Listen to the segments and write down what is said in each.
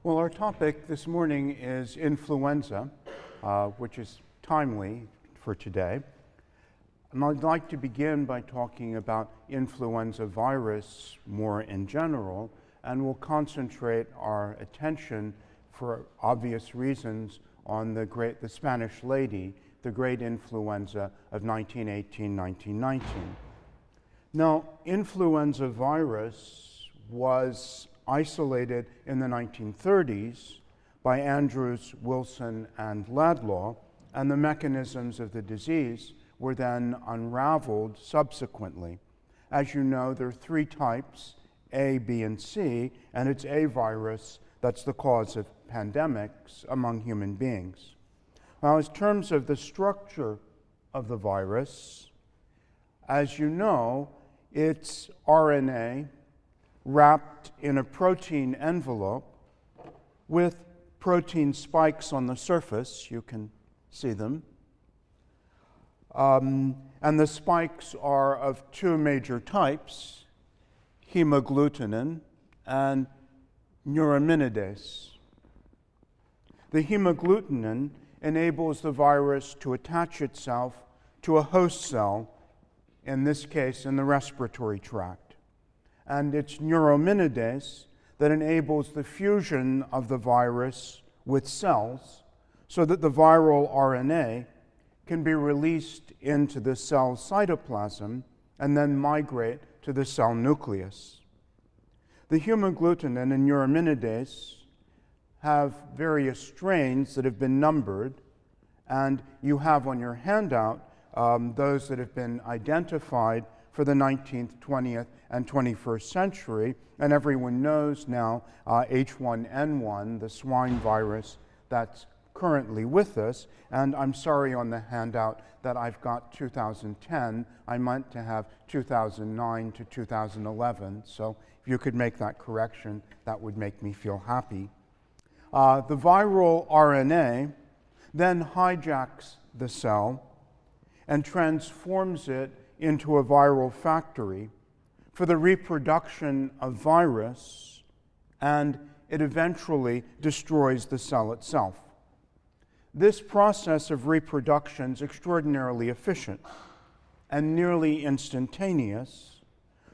Well, our topic this morning is influenza, which is timely for today. And I'd like to begin by talking about influenza virus more in general, and we'll concentrate our attention, for obvious reasons, on the Spanish lady, the great influenza of 1918-1919. Now, influenza virus was isolated in the 1930s by Andrews, Wilson, and Laidlaw, and the mechanisms of the disease were then unraveled subsequently. As you know, there are three types, A, B, and C, and it's A virus that's the cause of pandemics among human beings. Now, in terms of the structure of the virus, as you know, it's RNA wrapped in a protein envelope with protein spikes on the surface. You can see them. And the spikes are of two major types, hemagglutinin and neuraminidase. The hemagglutinin enables the virus to attach itself to a host cell, in this case in the respiratory tract. And it's neuraminidase that enables the fusion of the virus with cells so that the viral RNA can be released into the cell cytoplasm and then migrate to the cell nucleus. The hemagglutinin and neuraminidase have various strains that have been numbered, and you have on your handout those that have been identified for the 19th, 20th, and 21st century, and everyone knows now H1N1, the swine virus that's currently with us, and I'm sorry on the handout that I've got 2010. I meant to have 2009 to 2011, so if you could make that correction, that would make me feel happy. The viral RNA then hijacks the cell and transforms it into a viral factory for the reproduction of virus, and it eventually destroys the cell itself. This process of reproduction is extraordinarily efficient and nearly instantaneous,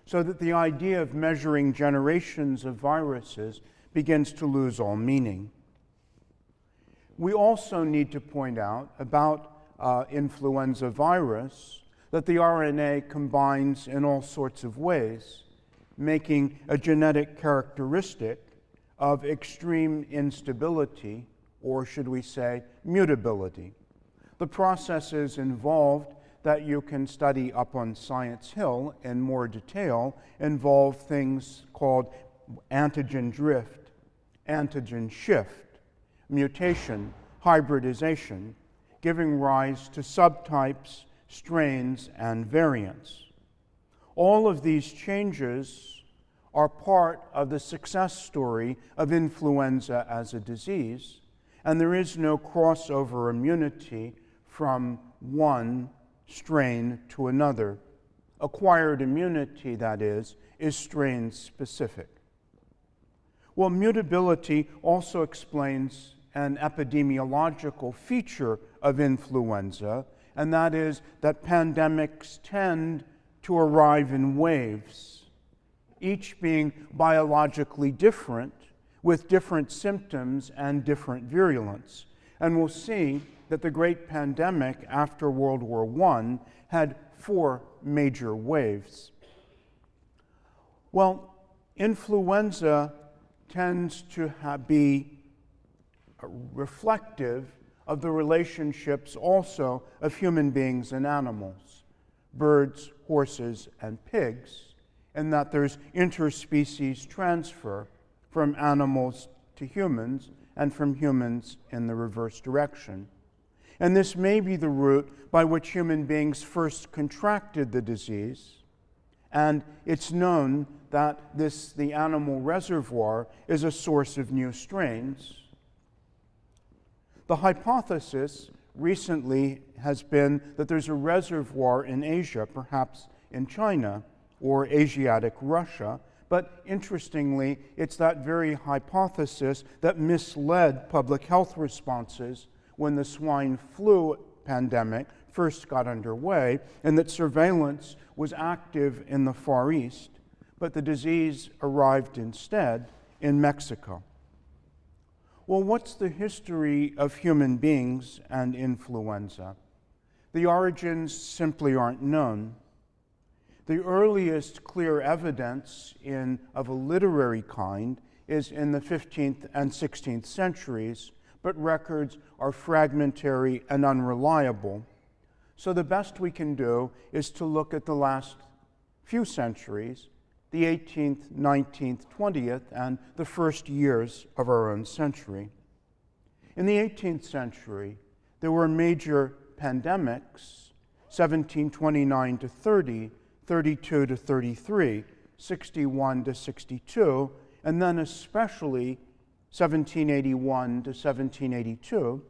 so that the idea of measuring generations of viruses begins to lose all meaning. We also need to point out about influenza virus that the RNA combines in all sorts of ways, making a genetic characteristic of extreme instability, or should we say, mutability. The processes involved that you can study up on Science Hill in more detail involve things called antigen drift, antigen shift, mutation, hybridization, giving rise to subtypes, strains, and variants. All of these changes are part of the success story of influenza as a disease, and there is no crossover immunity from one strain to another. Acquired immunity, that is strain specific. Well, mutability also explains an epidemiological feature of influenza, and that is that pandemics tend to arrive in waves, each being biologically different, with different symptoms and different virulence. And we'll see that the great pandemic after World War I had 4 major waves. Well, influenza tends to be reflective of the relationships also of human beings and animals, birds, horses, and pigs, and that there's interspecies transfer from animals to humans and from humans in the reverse direction. And this may be the route by which human beings first contracted the disease, and it's known that the animal reservoir is a source of new strains. The hypothesis recently has been that there's a reservoir in Asia, perhaps in China or Asiatic Russia, But interestingly, it's that very hypothesis that misled public health responses when the swine flu pandemic first got underway, and that surveillance was active in the Far East, but the disease arrived instead in Mexico. Well, what's the history of human beings and influenza? The origins simply aren't known. The earliest clear evidence of a literary kind is in the 15th and 16th centuries, but records are fragmentary and unreliable. So the best we can do is to look at the last few centuries, the 18th, 19th, 20th, and the first years of our own century. In the 18th century, there were major pandemics, 1729 to 30, 32 to 33, 61 to 62, and then especially 1781 to 1782,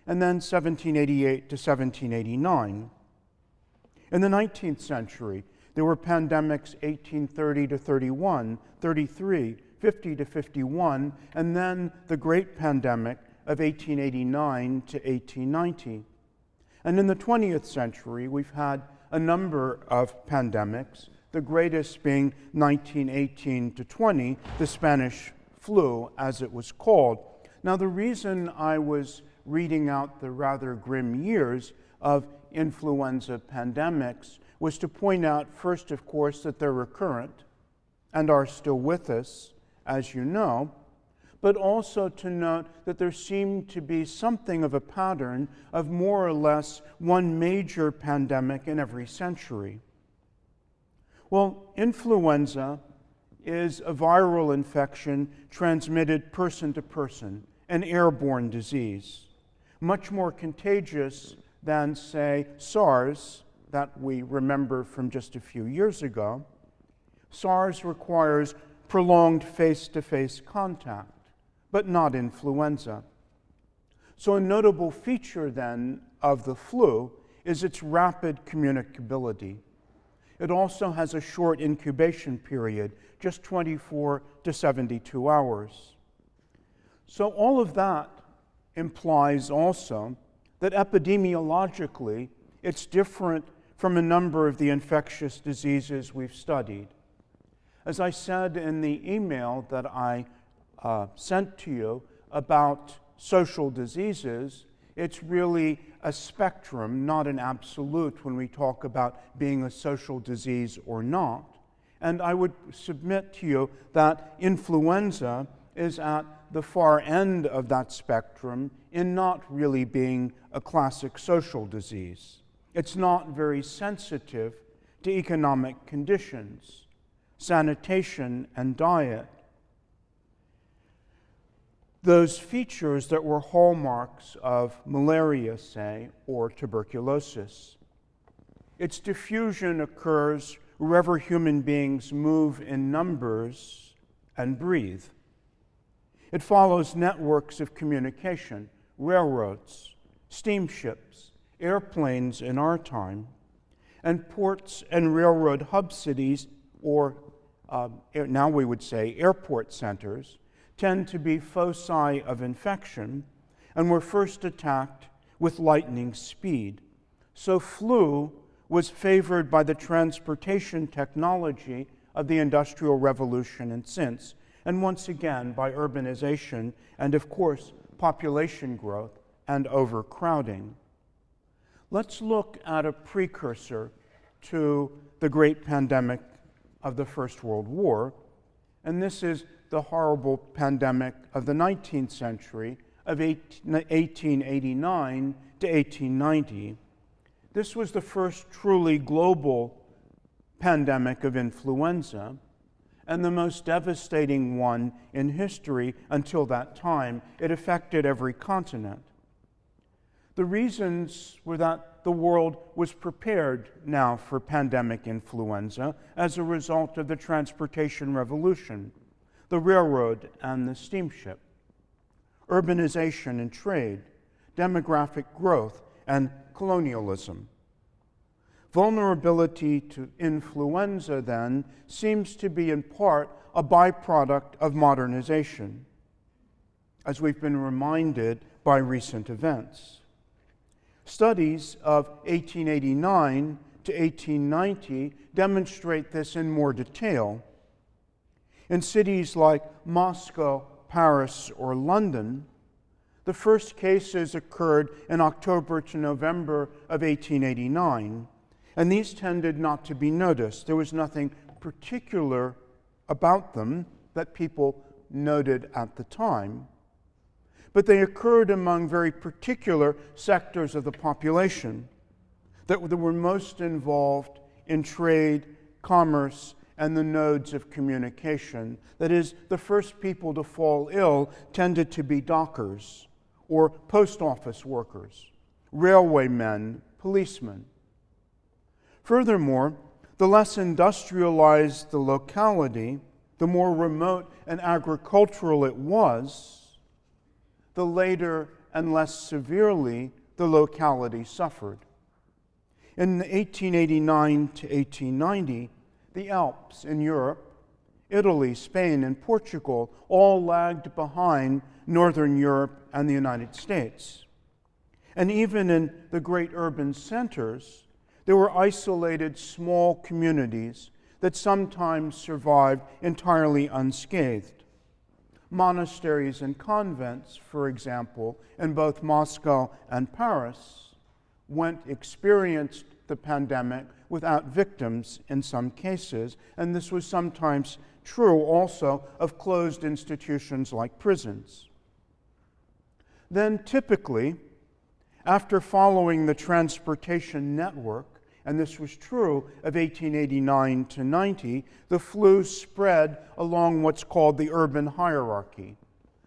and then 1788 to 1789. In the 19th century, there were pandemics 1830 to 31, 33, 50 to 51, and then the Great Pandemic of 1889 to 1890. And in the 20th century, we've had a number of pandemics, the greatest being 1918 to 20, the Spanish flu, as it was called. Now, the reason I was reading out the rather grim years of influenza pandemics was to point out first, of course, that they're recurrent and are still with us, as you know, but also to note that there seemed to be something of a pattern of more or less one major pandemic in every century. Well, influenza is a viral infection transmitted person to person, an airborne disease, much more contagious than, say, SARS, that we remember from just a few years ago. SARS requires prolonged face-to-face contact, but not influenza. So a notable feature then of the flu is its rapid communicability. It also has a short incubation period, just 24 to 72 hours. So all of that implies also that epidemiologically it's different from a number of the infectious diseases we've studied. As I said in the email that I sent to you about social diseases, it's really a spectrum, not an absolute when we talk about being a social disease or not. And I would submit to you that influenza is at the far end of that spectrum in not really being a classic social disease. It's not very sensitive to economic conditions, sanitation, and diet. Those features that were hallmarks of malaria, say, or tuberculosis. Its diffusion occurs wherever human beings move in numbers and breathe. It follows networks of communication, railroads, steamships, airplanes in our time, and ports and railroad hub cities, or now we would say airport centers, tend to be foci of infection and were first attacked with lightning speed. So flu was favored by the transportation technology of the Industrial Revolution and since, and once again by urbanization and, of course, population growth and overcrowding. Let's look at a precursor to the great pandemic of the First World War, and this is the horrible pandemic of the 19th century of 1889 to 1890. This was the first truly global pandemic of influenza, and the most devastating one in history until that time. It affected every continent. The reasons were that the world was prepared now for pandemic influenza as a result of the transportation revolution, the railroad and the steamship, urbanization and trade, demographic growth, and colonialism. Vulnerability to influenza, then, seems to be in part a byproduct of modernization, as we've been reminded by recent events. Studies of 1889 to 1890 demonstrate this in more detail. In cities like Moscow, Paris, or London, the first cases occurred in October to November of 1889, and these tended not to be noticed. There was nothing particular about them that people noted at the time, but they occurred among very particular sectors of the population that were most involved in trade, commerce, and the nodes of communication. That is, the first people to fall ill tended to be dockers or post office workers, railwaymen, policemen. Furthermore, the less industrialized the locality, the more remote and agricultural it was, the later and less severely the locality suffered. In 1889 to 1890, the Alps in Europe, Italy, Spain, and Portugal all lagged behind Northern Europe and the United States. And even in the great urban centers, there were isolated small communities that sometimes survived entirely unscathed. Monasteries and convents, for example, in both Moscow and Paris, experienced the pandemic without victims in some cases, and this was sometimes true also of closed institutions like prisons. Then typically, after following the transportation network, and this was true of 1889 to 90, the flu spread along what's called the urban hierarchy.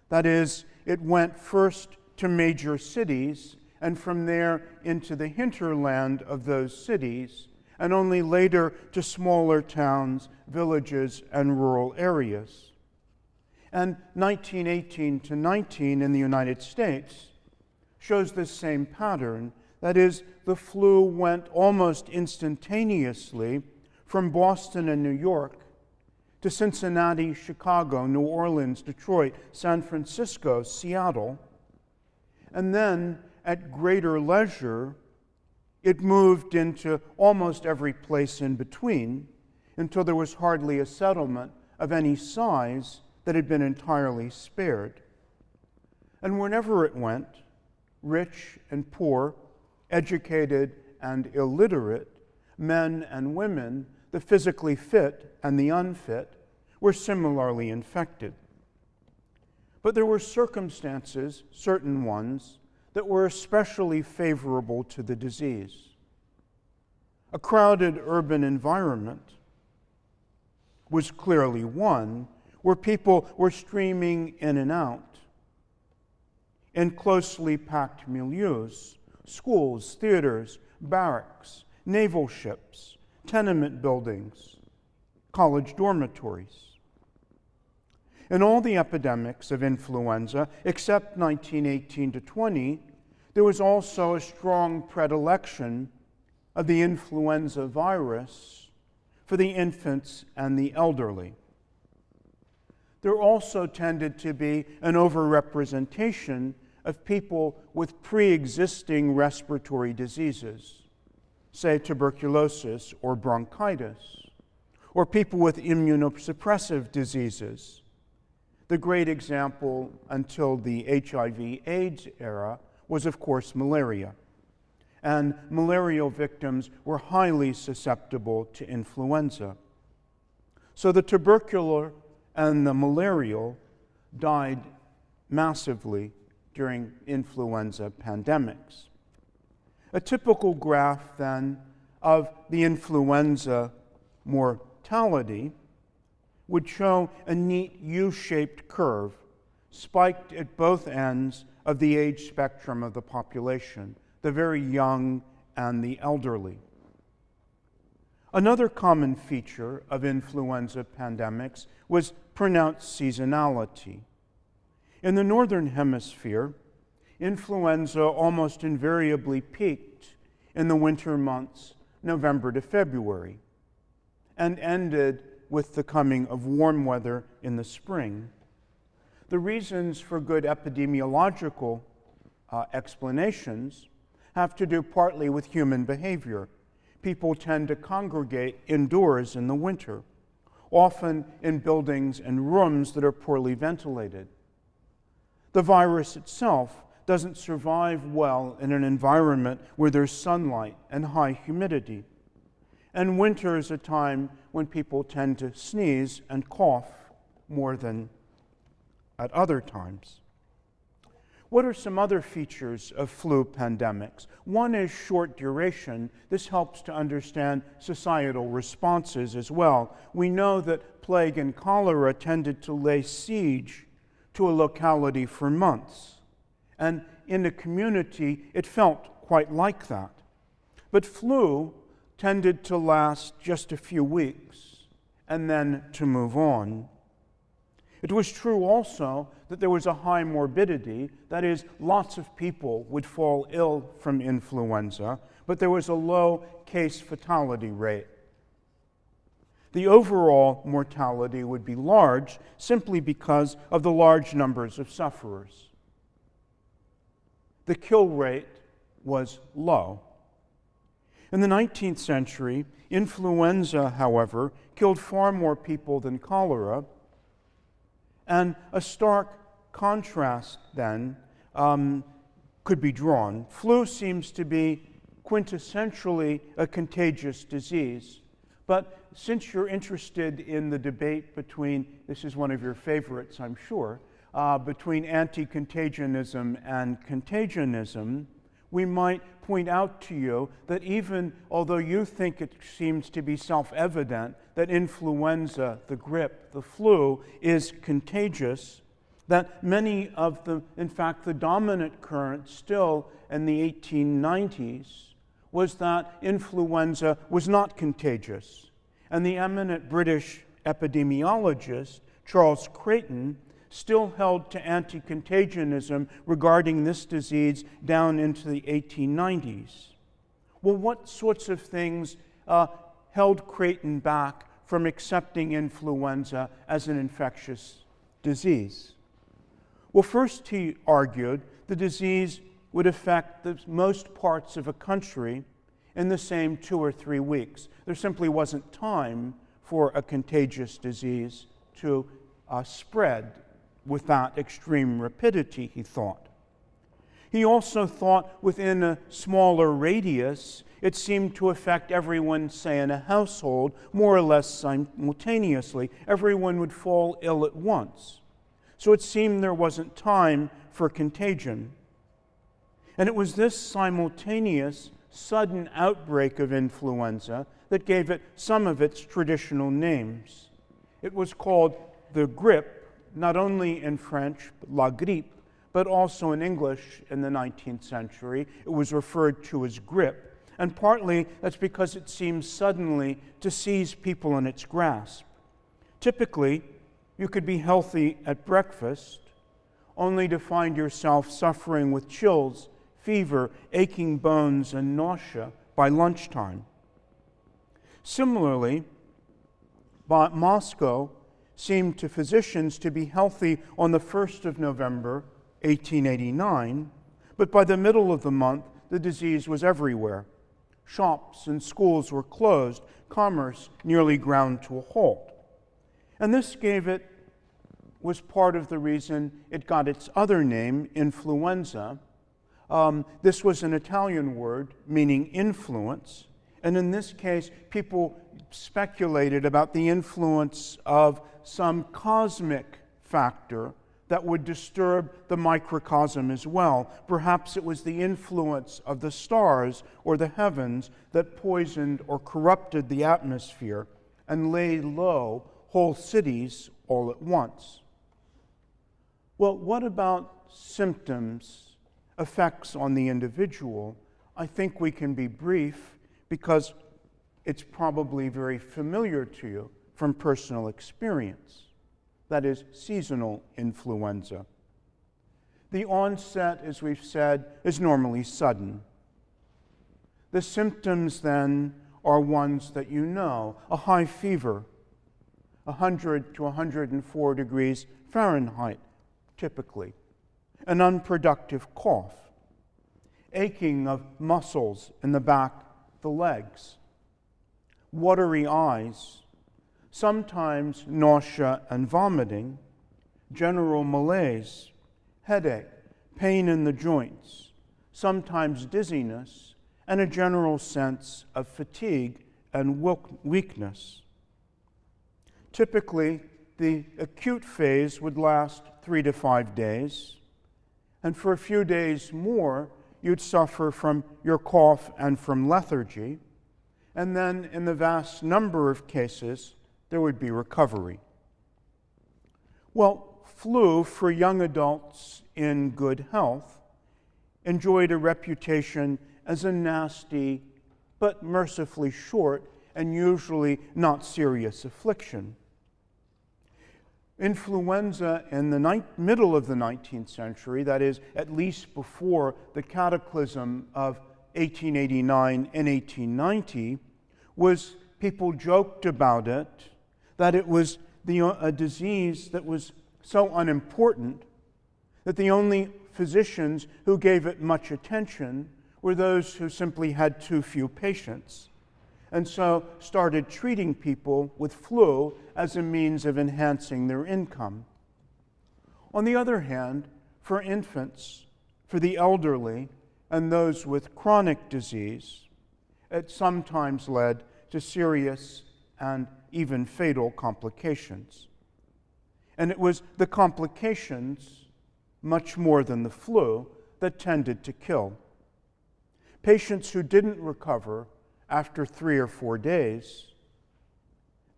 That is, it went first to major cities, and from there into the hinterland of those cities, and only later to smaller towns, villages, and rural areas. And 1918 to 19 in the United States shows this same pattern. That is, the flu went almost instantaneously from Boston and New York to Cincinnati, Chicago, New Orleans, Detroit, San Francisco, Seattle, and then at greater leisure, it moved into almost every place in between until there was hardly a settlement of any size that had been entirely spared. And wherever it went, rich and poor, educated and illiterate, men and women, the physically fit and the unfit, were similarly infected. But there were circumstances, certain ones, that were especially favorable to the disease. A crowded urban environment was clearly one where people were streaming in and out in closely packed milieus, schools, theaters, barracks, naval ships, tenement buildings, college dormitories. In all the epidemics of influenza, except 1918 to 20, there was also a strong predilection of the influenza virus for the infants and the elderly. There also tended to be an overrepresentation of people with pre-existing respiratory diseases, say tuberculosis or bronchitis, or people with immunosuppressive diseases. The great example until the HIV/AIDS era was, of course, malaria. And malarial victims were highly susceptible to influenza. So the tubercular and the malarial died massively during influenza pandemics. A typical graph, then, of the influenza mortality would show a neat U-shaped curve, spiked at both ends of the age spectrum of the population, the very young and the elderly. Another common feature of influenza pandemics was pronounced seasonality. In the Northern Hemisphere, influenza almost invariably peaked in the winter months, November to February, and ended with the coming of warm weather in the spring. The reasons for good epidemiological explanations have to do partly with human behavior. People tend to congregate indoors in the winter, often in buildings and rooms that are poorly ventilated. The virus itself doesn't survive well in an environment where there's sunlight and high humidity. And winter is a time when people tend to sneeze and cough more than at other times. What are some other features of flu pandemics? One is short duration. This helps to understand societal responses as well. We know that plague and cholera tended to lay siege to a locality for months. And in the community, it felt quite like that. But flu tended to last just a few weeks and then to move on. It was true also that there was a high morbidity, that is, lots of people would fall ill from influenza, but there was a low case fatality rate. The overall mortality would be large simply because of the large numbers of sufferers. The kill rate was low. In the 19th century, influenza, however, killed far more people than cholera, and a stark contrast then could be drawn. Flu seems to be quintessentially a contagious disease, but since you're interested in the debate between, this is one of your favorites, I'm sure, between anti-contagionism and contagionism, we might point out to you that even although you think it seems to be self-evident that influenza, the grip, the flu is contagious, that many of the, in fact, the dominant current still in the 1890s was that influenza was not contagious. And the eminent British epidemiologist, Charles Creighton, still held to anti-contagionism regarding this disease down into the 1890s. Well, what sorts of things held Creighton back from accepting influenza as an infectious disease? Well, first he argued the disease would affect the most parts of a country in the same 2 or 3 weeks. There simply wasn't time for a contagious disease to spread with that extreme rapidity, he thought. He also thought within a smaller radius, it seemed to affect everyone, say, in a household, more or less simultaneously. Everyone would fall ill at once. So it seemed there wasn't time for contagion. And it was this simultaneous, sudden outbreak of influenza that gave it some of its traditional names. It was called the grippe, not only in French, la grippe, but also in English in the 19th century. It was referred to as grippe, and partly that's because it seemed suddenly to seize people in its grasp. Typically, you could be healthy at breakfast, only to find yourself suffering with chills, fever, aching bones, and nausea by lunchtime. Similarly, Moscow seemed to physicians to be healthy on the 1st of November, 1889, but by the middle of the month, the disease was everywhere. Shops and schools were closed, commerce nearly ground to a halt. And this was part of the reason it got its other name, influenza. This was an Italian word meaning influence, and in this case, people speculated about the influence of some cosmic factor that would disturb the microcosm as well. Perhaps it was the influence of the stars or the heavens that poisoned or corrupted the atmosphere and laid low whole cities all at once. Well, what about symptoms, effects on the individual? I think we can be brief because it's probably very familiar to you from personal experience. That is seasonal influenza. The onset, as we've said, is normally sudden. The symptoms then are ones that you know: a high fever, 100 to 104 degrees Fahrenheit, typically, an unproductive cough, aching of muscles in the back, the legs, watery eyes, sometimes nausea and vomiting, general malaise, headache, pain in the joints, sometimes dizziness, and a general sense of fatigue and weakness. Typically, the acute phase would last 3 to 5 days, and for a few days more, you'd suffer from your cough and from lethargy, and then in the vast number of cases, there would be recovery. Well, flu for young adults in good health enjoyed a reputation as a nasty but mercifully short and usually not serious affliction. Influenza in the middle of the 19th century, that is, at least before the cataclysm of 1889 and 1890, was, people joked about it, that it was a disease that was so unimportant that the only physicians who gave it much attention were those who simply had too few patients, and so started treating people with flu as a means of enhancing their income. On the other hand, for infants, for the elderly, and those with chronic disease, it sometimes led to serious and even fatal complications. And it was the complications, much more than the flu, that tended to kill. Patients who didn't recover after 3 or 4 days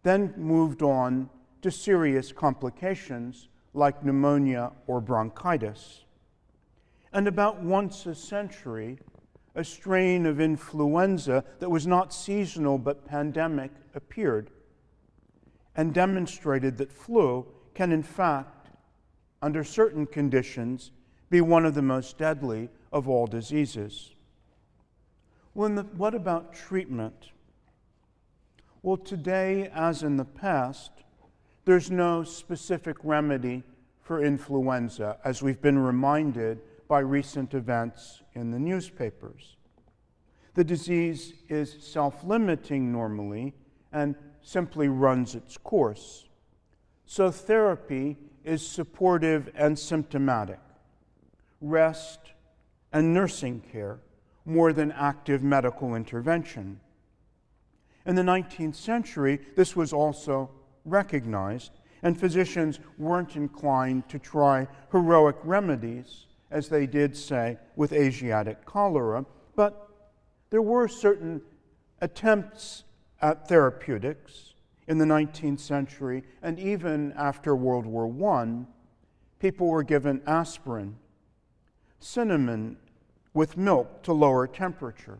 then moved on to serious complications like pneumonia or bronchitis. And about once a century, a strain of influenza that was not seasonal but pandemic appeared and demonstrated that flu can, in fact, under certain conditions, be one of the most deadly of all diseases. What about treatment? Well, today, as in the past, there's no specific remedy for influenza, as we've been reminded by recent events in the newspapers. The disease is self-limiting normally and simply runs its course. So therapy is supportive and symptomatic, rest and nursing care more than active medical intervention. In the 19th century, this was also recognized, and physicians weren't inclined to try heroic remedies, as they did, say, with Asiatic cholera, but there were certain attempts at therapeutics in the 19th century, and even after World War I, people were given aspirin, cinnamon with milk to lower temperature,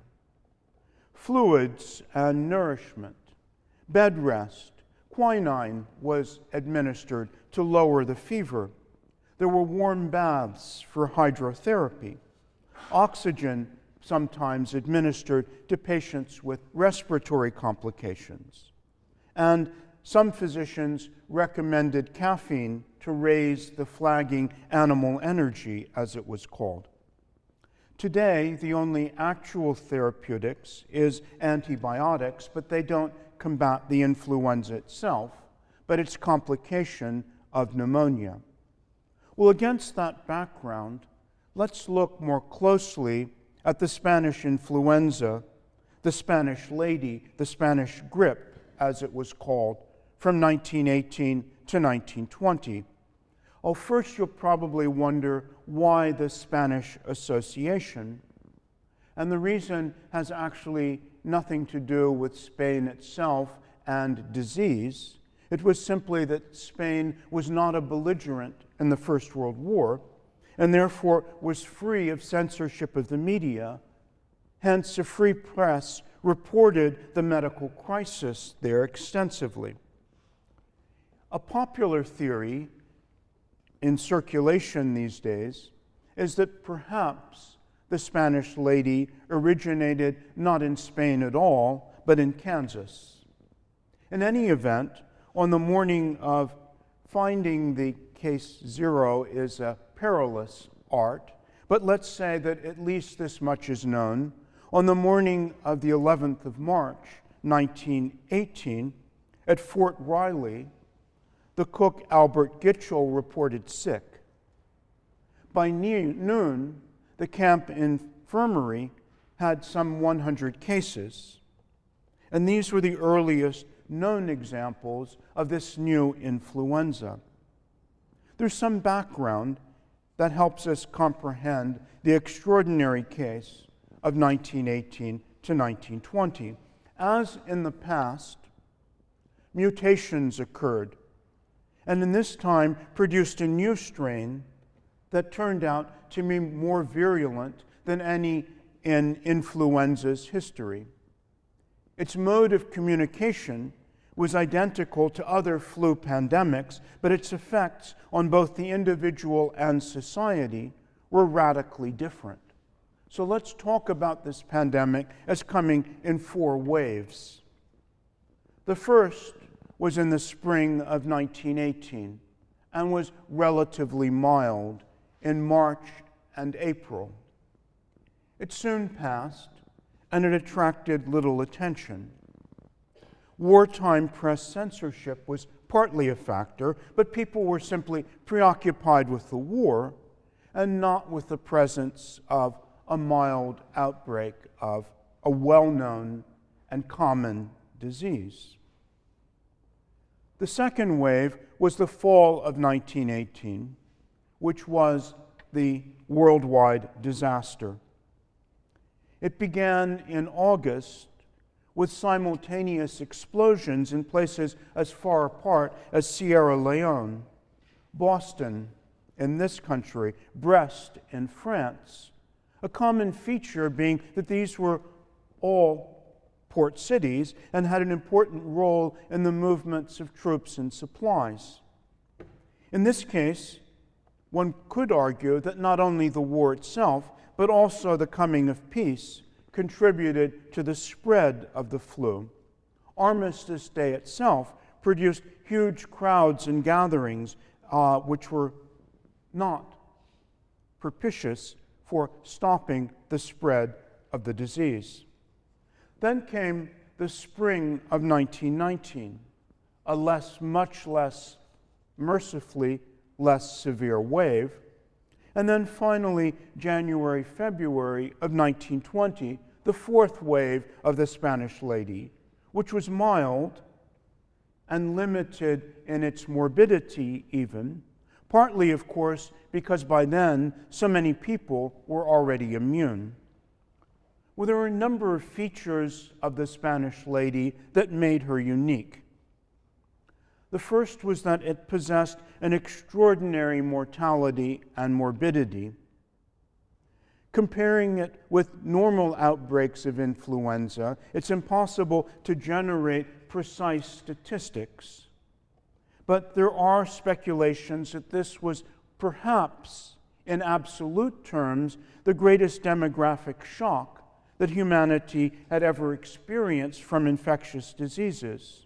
fluids and nourishment, bed rest, quinine was administered to lower the fever. There were warm baths for hydrotherapy, oxygen sometimes administered to patients with respiratory complications. And some physicians recommended caffeine to raise the flagging animal energy, as it was called. Today, the only actual therapeutics is antibiotics, but they don't combat the influenza itself, but its complication of pneumonia. Well, against that background, let's look more closely at the Spanish influenza, the Spanish lady, the Spanish grippe, as it was called, from 1918 to 1920. Oh, first you'll probably wonder why the Spanish association, and the reason has actually nothing to do with Spain itself and disease. It was simply that Spain was not a belligerent in the First World War, and therefore was free of censorship of the media. Hence, a free press reported the medical crisis there extensively. A popular theory in circulation these days is that perhaps the Spanish lady originated not in Spain at all, but in Kansas. In any event, on the morning of finding the case zero is a perilous art, but let's say that at least this much is known. On the morning of the 11th of March, 1918, at Fort Riley, the cook Albert Gitchell reported sick. By noon, the camp infirmary had some 100 cases, and these were the earliest known examples of this new influenza. There's some background that helps us comprehend the extraordinary case of 1918 to 1920. As in the past, mutations occurred, and in this time produced a new strain that turned out to be more virulent than any in influenza's history. Its mode of communication was identical to other flu pandemics, but its effects on both the individual and society were radically different. So let's talk about this pandemic as coming in 4 waves. The first was in the spring of 1918 and was relatively mild in March and April. It soon passed, and it attracted little attention. Wartime press censorship was partly a factor, but people were simply preoccupied with the war and not with the presence of a mild outbreak of a well-known and common disease. The second wave was the fall of 1918, which was the worldwide disaster. It began in August with simultaneous explosions in places as far apart as Sierra Leone, Boston in this country, Brest in France, a common feature being that these were all port cities and had an important role in the movements of troops and supplies. In this case, one could argue that not only the war itself, but also the coming of peace contributed to the spread of the flu. Armistice Day itself produced huge crowds and gatherings which were not propitious for stopping the spread of the disease. Then came the spring of 1919, a much less, mercifully less severe wave, and then finally January, February of 1920, the 4th wave of the Spanish lady, which was mild and limited in its morbidity even, partly, of course, because by then so many people were already immune. Well, there were a number of features of the Spanish lady that made her unique. The first was that it possessed an extraordinary mortality and morbidity. Comparing it with normal outbreaks of influenza, it's impossible to generate precise statistics. But there are speculations that this was perhaps, in absolute terms, the greatest demographic shock that humanity had ever experienced from infectious diseases.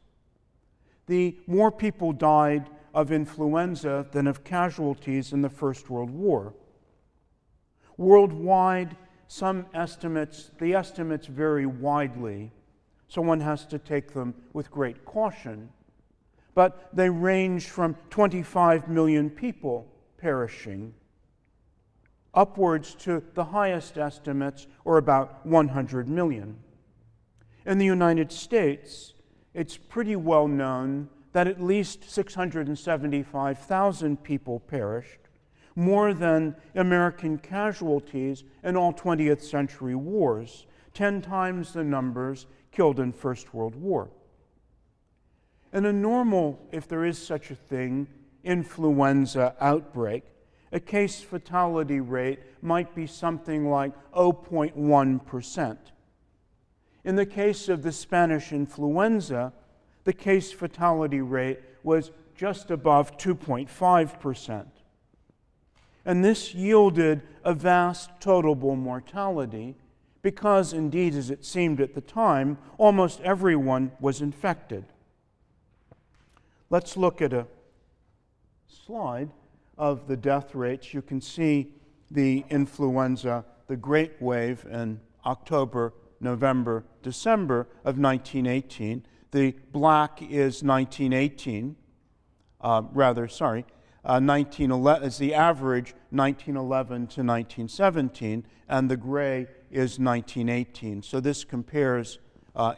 The more people died of influenza than of casualties in the First World War. Worldwide, the estimates vary widely, so one has to take them with great caution. But they range from 25 million people perishing upwards to the highest estimates, or about 100 million. In the United States, it's pretty well known that at least 675,000 people perished, more than American casualties in all 20th century wars, 10 times the numbers killed in First World War. In a normal, if there is such a thing, influenza outbreak, a case fatality rate might be something like 0.1%. In the case of the Spanish influenza, the case fatality rate was just above 2.5%. And this yielded a vast total mortality because indeed, as it seemed at the time, almost everyone was infected. Let's look at a slide of the death rates. You can see the influenza, the Great Wave in October, November, December of 1918. The black is 1918, 1911 is the average, 1911 to 1917, and the gray is 1918. So this compares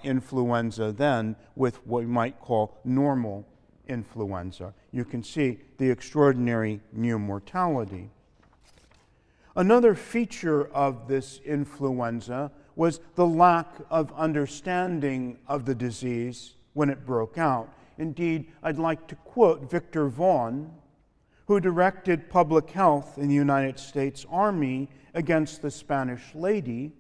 influenza then with what we might call normal influenza. You can see the extraordinary new mortality. Another feature of this influenza was the lack of understanding of the disease when it broke out. Indeed, I'd like to quote Victor Vaughan, who directed public health in the United States Army against the Spanish lady.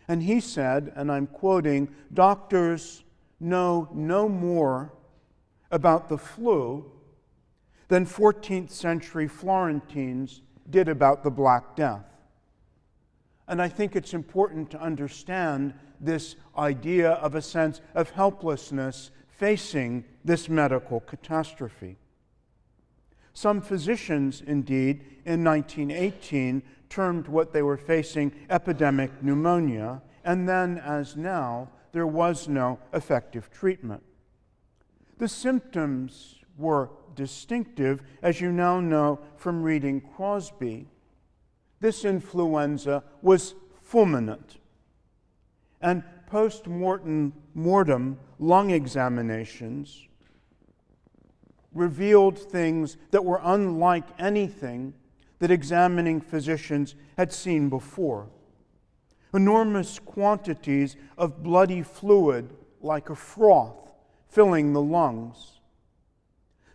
And he said, and I'm quoting, "Doctors know no more about the flu than 14th century Florentines did about the Black Death." And I think it's important to understand this idea of a sense of helplessness facing this medical catastrophe. Some physicians, indeed, in 1918 termed what they were facing epidemic pneumonia, and then, as now, there was no effective treatment. The symptoms were distinctive, as you now know from reading Crosby. This influenza was fulminant, and post-mortem lung examinations revealed things that were unlike anything that examining physicians had seen before. Enormous quantities of bloody fluid, like a froth, filling the lungs.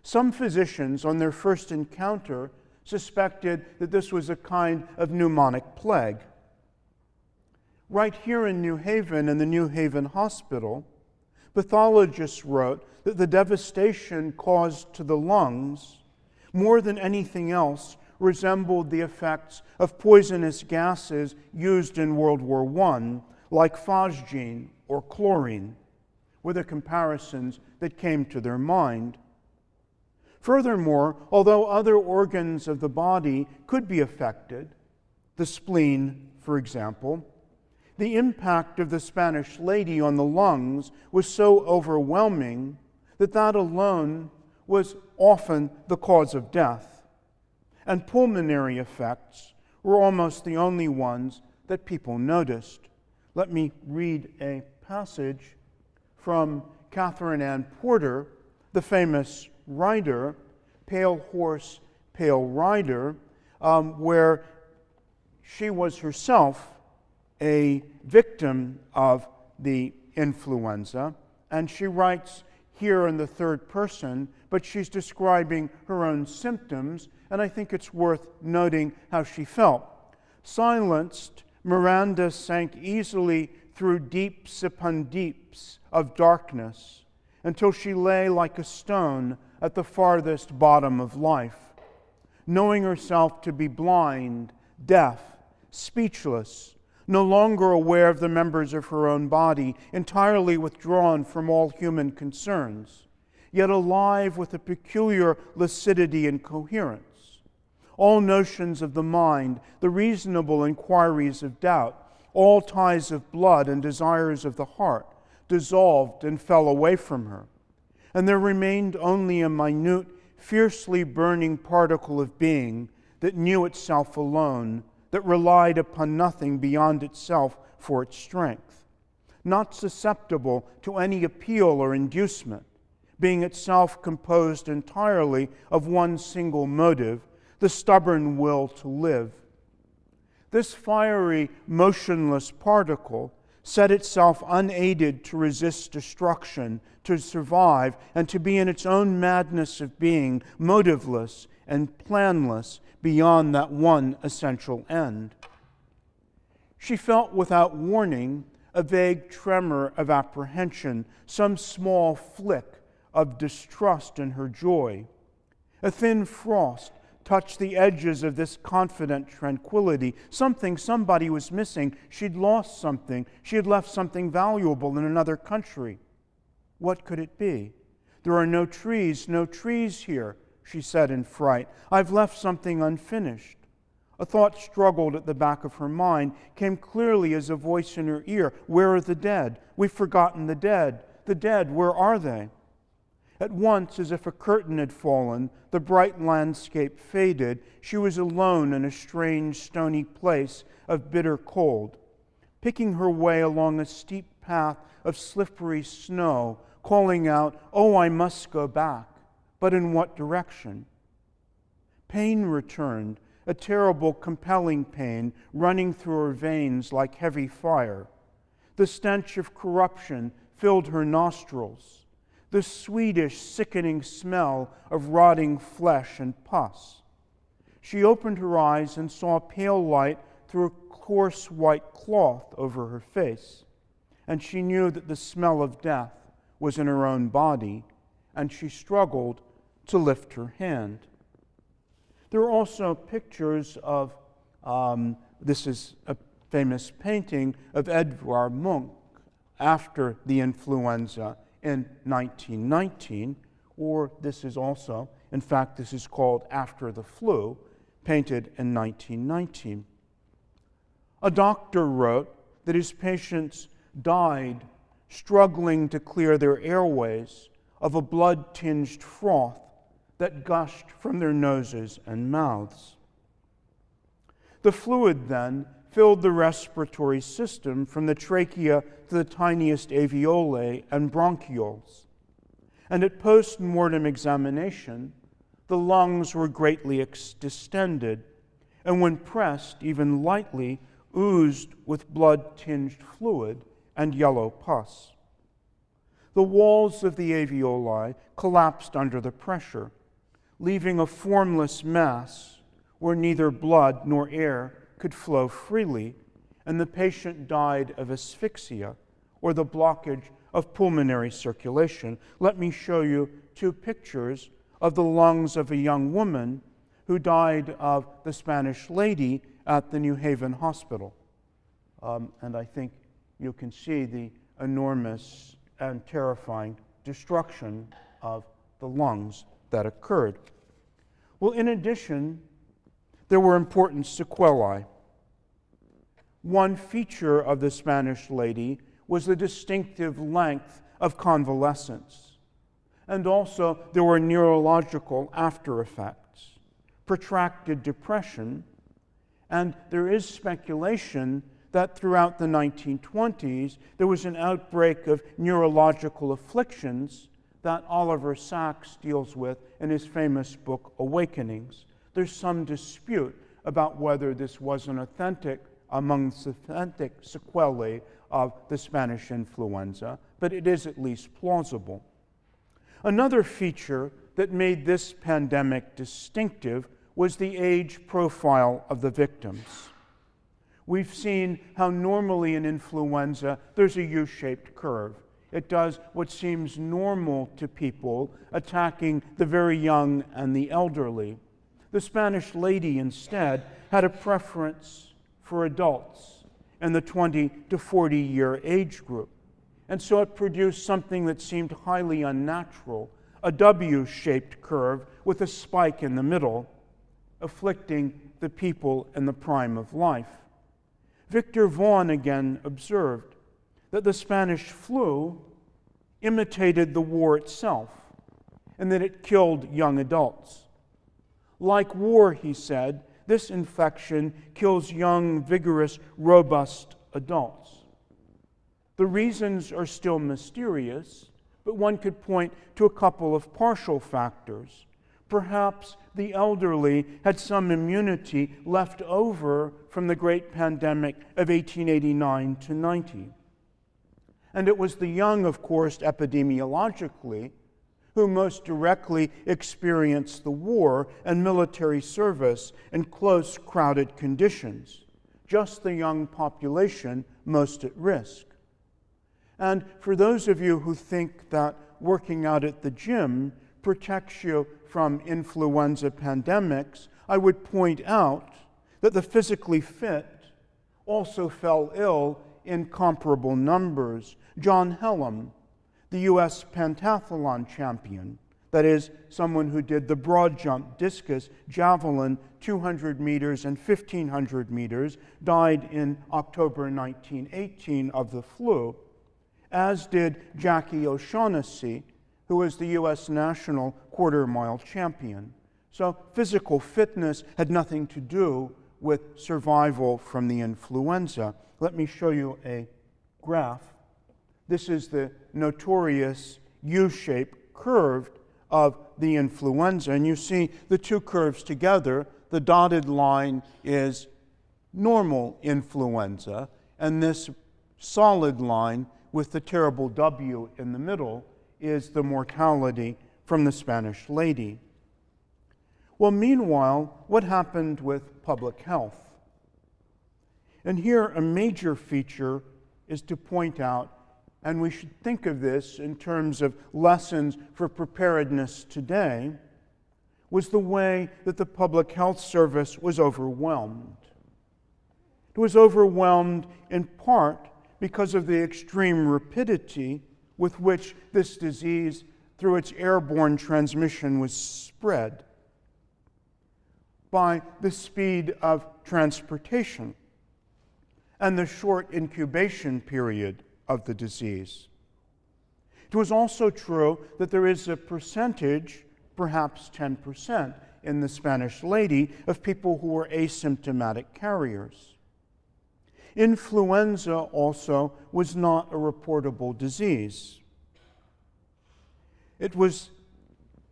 Some physicians, on their first encounter, suspected that this was a kind of pneumonic plague. Right here in New Haven, in the New Haven Hospital, pathologists wrote that the devastation caused to the lungs, more than anything else, resembled the effects of poisonous gases used in World War I, like phosgene or chlorine, were the comparisons that came to their mind. Furthermore, although other organs of the body could be affected, the spleen, for example, the impact of the Spanish lady on the lungs was so overwhelming that that alone was often the cause of death. And pulmonary effects were almost the only ones that people noticed. Let me read a passage from Catherine Ann Porter, the famous writer, Pale Horse, Pale Rider, where she was herself a victim of the influenza, and she writes here in the third person, but she's describing her own symptoms, and I think it's worth noting how she felt. Silenced, Miranda sank easily through deeps upon deeps of darkness until she lay like a stone at the farthest bottom of life, knowing herself to be blind, deaf, speechless, no longer aware of the members of her own body, entirely withdrawn from all human concerns, yet alive with a peculiar lucidity and coherence. All notions of the mind, the reasonable inquiries of doubt, all ties of blood and desires of the heart, dissolved and fell away from her. And there remained only a minute, fiercely burning particle of being that knew itself alone, that relied upon nothing beyond itself for its strength, not susceptible to any appeal or inducement, being itself composed entirely of one single motive, the stubborn will to live. This fiery, motionless particle set itself unaided to resist destruction, to survive, and to be in its own madness of being, motiveless and planless beyond that one essential end. She felt without warning a vague tremor of apprehension, some small flick of distrust in her joy. A thin frost touched the edges of this confident tranquility. Somebody was missing. She'd lost something. She had left something valuable in another country. What could it be? There are no trees here, she said in fright. I've left something unfinished. A thought struggled at the back of her mind, came clearly as a voice in her ear. Where are the dead? We've forgotten the dead. The dead, where are they? At once, as if a curtain had fallen, the bright landscape faded. She was alone in a strange, stony place of bitter cold. Picking her way along a steep path of slippery snow, calling out, "Oh, I must go back." But in what direction? Pain returned, a terrible, compelling pain running through her veins like heavy fire. The stench of corruption filled her nostrils, the sweetish, sickening smell of rotting flesh and pus. She opened her eyes and saw pale light through a coarse white cloth over her face, and she knew that the smell of death was in her own body, and she struggled to lift her hand. There are also pictures of, this is a famous painting of Edvard Munch after the influenza in 1919, or this is also, in fact, this is called After the Flu, painted in 1919. A doctor wrote that his patients died struggling to clear their airways of a blood-tinged froth that gushed from their noses and mouths. The fluid then filled the respiratory system from the trachea to the tiniest alveoli and bronchioles. And at post-mortem examination, the lungs were greatly distended, and when pressed, even lightly, oozed with blood-tinged fluid and yellow pus. The walls of the alveoli collapsed under the pressure, leaving a formless mass where neither blood nor air could flow freely, and the patient died of asphyxia, or the blockage of pulmonary circulation. Let me show you two pictures of the lungs of a young woman who died of the Spanish lady at the New Haven Hospital. And I think you can see the enormous and terrifying destruction of the lungs that occurred. Well, in addition, there were important sequelae. One feature of the Spanish lady was the distinctive length of convalescence. And also, there were neurological after effects, protracted depression, and there is speculation that throughout the 1920s, there was an outbreak of neurological afflictions that Oliver Sacks deals with in his famous book, Awakenings. There's some dispute about whether this was an authentic sequelae of the Spanish influenza, but it is at least plausible. Another feature that made this pandemic distinctive was the age profile of the victims. We've seen how normally in influenza there's a U-shaped curve. It does what seems normal to people, attacking the very young and the elderly. The Spanish lady instead had a preference for adults in the 20 to 40-year age group. And so it produced something that seemed highly unnatural, a W-shaped curve with a spike in the middle, afflicting the people in the prime of life. Victor Vaughan again observed that the Spanish flu imitated the war itself and that it killed young adults. Like war, he said, this infection kills young, vigorous, robust adults. The reasons are still mysterious, but one could point to a couple of partial factors. Perhaps the elderly had some immunity left over from the great pandemic of 1889 to 90. And it was the young, of course, epidemiologically, who most directly experienced the war and military service in close, crowded conditions. Just the young population most at risk. And for those of you who think that working out at the gym protects you from influenza pandemics, I would point out that the physically fit also fell ill in comparable numbers. John Hellam, the U.S. pentathlon champion, that is, someone who did the broad jump, discus, javelin, 200 meters and 1,500 meters, died in October 1918 of the flu, as did Jackie O'Shaughnessy, who was the U.S. national quarter-mile champion. So physical fitness had nothing to do with survival from the influenza. Let me show you a graph. This is the notorious U-shaped curve of the influenza, and you see the two curves together. The dotted line is normal influenza, and this solid line with the terrible W in the middle is the mortality from the Spanish lady. Well, meanwhile, what happened with public health? And here a major feature is to point out, and we should think of this in terms of lessons for preparedness today, was the way that the public health service was overwhelmed. It was overwhelmed in part because of the extreme rapidity with which this disease, through its airborne transmission, was spread, by the speed of transportation and the short incubation period of the disease. It was also true that there is a percentage, perhaps 10% in the Spanish lady, of people who were asymptomatic carriers. Influenza also was not a reportable disease. It was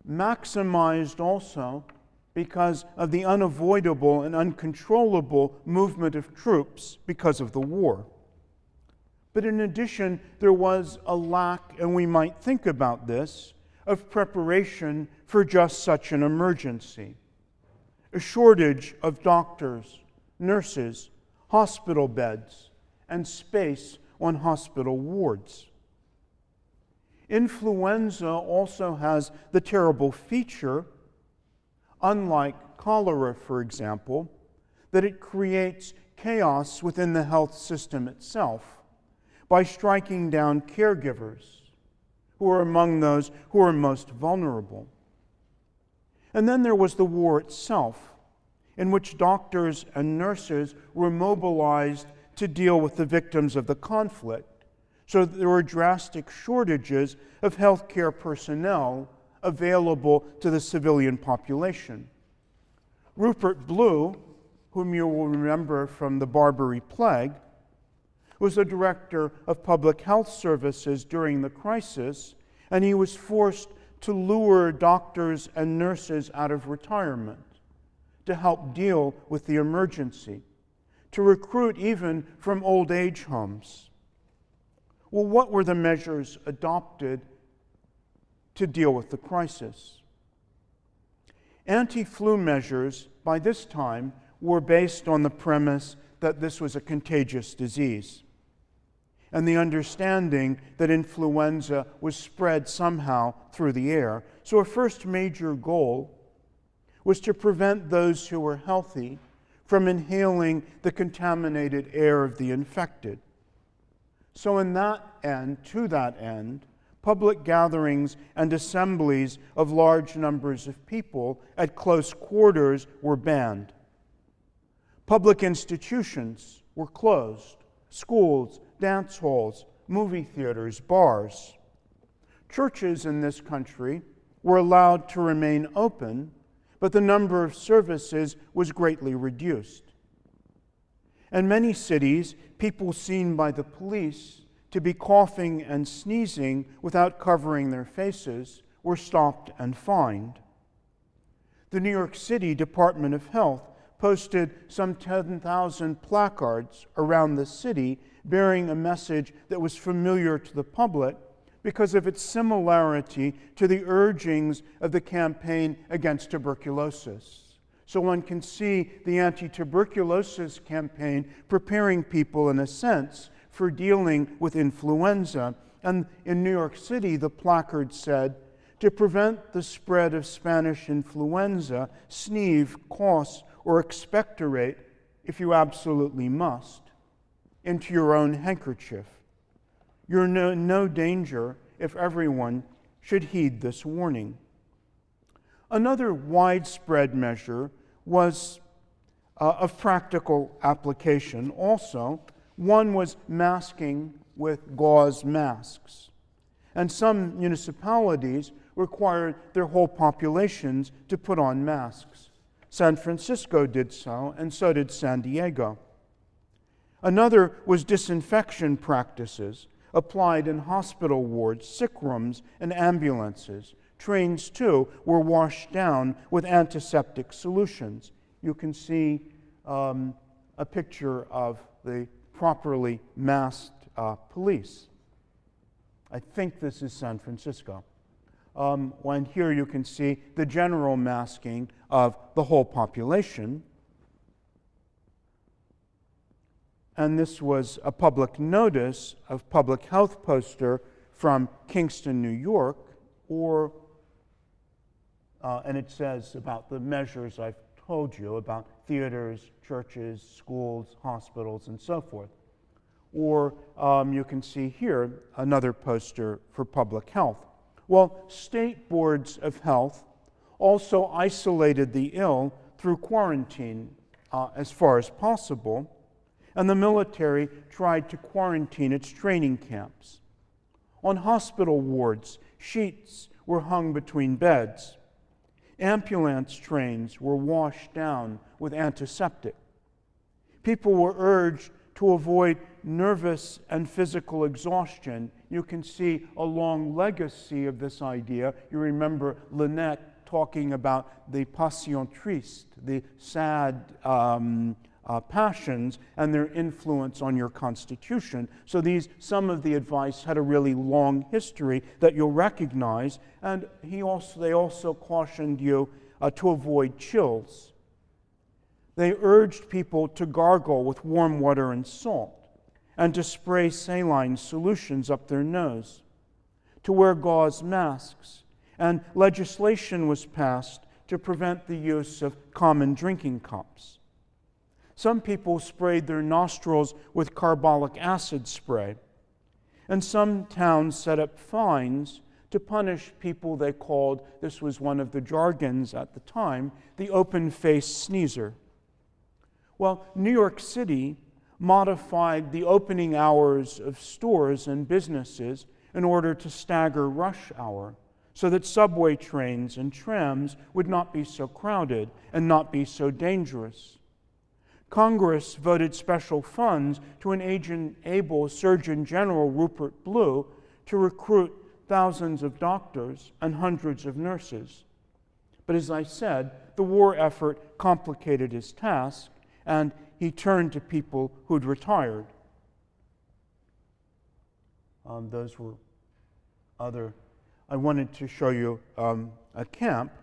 maximized also because of the unavoidable and uncontrollable movement of troops because of the war. But in addition, there was a lack, and we might think about this, of preparation for just such an emergency. A shortage of doctors, nurses, hospital beds, and space on hospital wards. Influenza also has the terrible feature, unlike cholera, for example, that it creates chaos within the health system itself by striking down caregivers who are among those who are most vulnerable. And then there was the war itself, in which doctors and nurses were mobilized to deal with the victims of the conflict, so that there were drastic shortages of healthcare personnel available to the civilian population. Rupert Blue, whom you will remember from the Barbary Plague, was the director of public health services during the crisis, and he was forced to lure doctors and nurses out of retirement to help deal with the emergency, to recruit even from old age homes. Well, what were the measures adopted to deal with the crisis? Anti-flu measures, by this time, were based on the premise that this was a contagious disease, and the understanding that influenza was spread somehow through the air. So a first major goal was to prevent those who were healthy from inhaling the contaminated air of the infected. So to that end, public gatherings and assemblies of large numbers of people at close quarters were banned. Public institutions were closed: schools, dance halls, movie theaters, bars. Churches in this country were allowed to remain open, but the number of services was greatly reduced. In many cities, people seen by the police to be coughing and sneezing without covering their faces were stopped and fined. The New York City Department of Health posted some 10,000 placards around the city bearing a message that was familiar to the public because of its similarity to the urgings of the campaign against tuberculosis. So one can see the anti-tuberculosis campaign preparing people, in a sense, for dealing with influenza. And in New York City, the placard said, to prevent the spread of Spanish influenza, sneeze, cough, or expectorate, if you absolutely must, into your own handkerchief. You're in no danger if everyone should heed this warning. Another widespread measure was of practical application also. One was masking with gauze masks. And some municipalities required their whole populations to put on masks. San Francisco did so, and so did San Diego. Another was disinfection practices applied in hospital wards, sick rooms, and ambulances. Trains, too, were washed down with antiseptic solutions. You can see a picture of the properly masked police. I think this is San Francisco. And here you can see the general masking of the whole population. And this was a public notice of public health poster from Kingston, New York, and it says about the measures I've told you about theaters, churches, schools, hospitals, and so forth. Or you can see here another poster for public health. Well, state boards of health also isolated the ill through quarantine as far as possible, and the military tried to quarantine its training camps. On hospital wards, sheets were hung between beds. Ambulance trains were washed down with antiseptic. People were urged to avoid nervous and physical exhaustion. You can see a long legacy of this idea. You remember Lynette talking about the passion triste, the sad passions and their influence on your constitution. So some of the advice had a really long history that you'll recognize, and they also cautioned you to avoid chills. They urged people to gargle with warm water and salt, and to spray saline solutions up their nose, to wear gauze masks, and legislation was passed to prevent the use of common drinking cups. Some people sprayed their nostrils with carbolic acid spray, and some towns set up fines to punish people they called, this was one of the jargons at the time, the open-faced sneezer. Well, New York City modified the opening hours of stores and businesses in order to stagger rush hour, so that subway trains and trams would not be so crowded and not be so dangerous. Congress voted special funds to enable Surgeon General Rupert Blue to recruit thousands of doctors and hundreds of nurses. But as I said, the war effort complicated his task, and he turned to people who'd retired. Those were other. I wanted to show you a camp.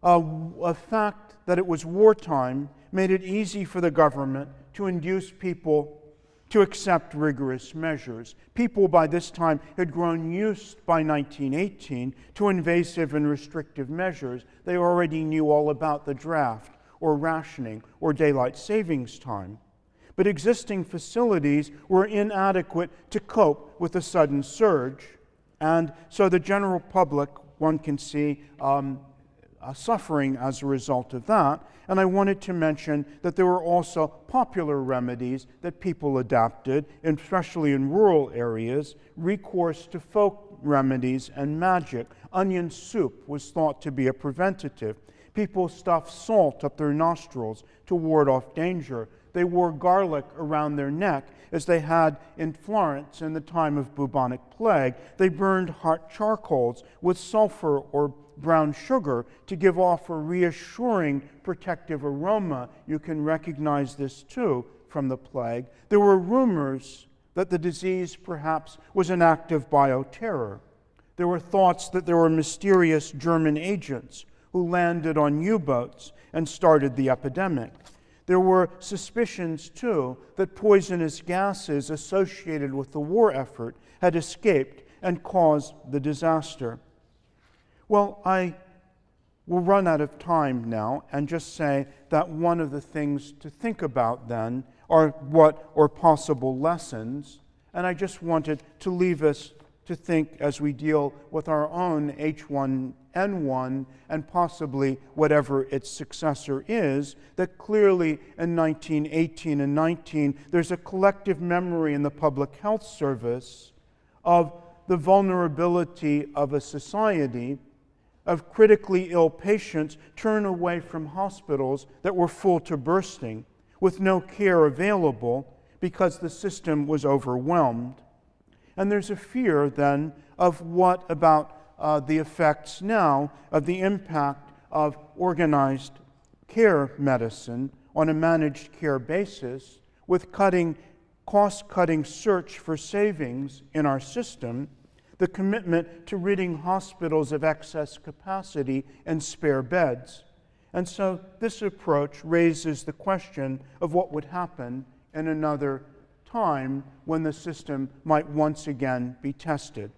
A fact that it was wartime made it easy for the government to induce people to accept rigorous measures. People by this time had grown used by 1918 to invasive and restrictive measures. They already knew all about the draft, or rationing, or daylight savings time. But existing facilities were inadequate to cope with the sudden surge, and so the general public, one can see, suffering as a result of that. And I wanted to mention that there were also popular remedies that people adapted, especially in rural areas, recourse to folk remedies and magic. Onion soup was thought to be a preventative. People stuffed salt up their nostrils to ward off danger. They wore garlic around their neck, as they had in Florence in the time of bubonic plague. They burned hot charcoals with sulfur or brown sugar to give off a reassuring protective aroma. You can recognize this too from the plague. There were rumors that the disease perhaps was an act of bioterror. There were thoughts that there were mysterious German agents who landed on U-boats and started the epidemic. There were suspicions, too, that poisonous gases associated with the war effort had escaped and caused the disaster. Well, I will run out of time now and just say that one of the things to think about then are possible lessons, and I just wanted to leave us to think as we deal with our own H1N1 and possibly whatever its successor is, that clearly in 1918 and 19 there's a collective memory in the Public Health Service of the vulnerability of a society, of critically ill patients turned away from hospitals that were full to bursting, with no care available because the system was overwhelmed. And there's a fear then of what about the effects now of the impact of organized care medicine on a managed care basis, with cost-cutting search for savings in our system, the commitment to ridding hospitals of excess capacity and spare beds. And so this approach raises the question of what would happen in another time when the system might once again be tested.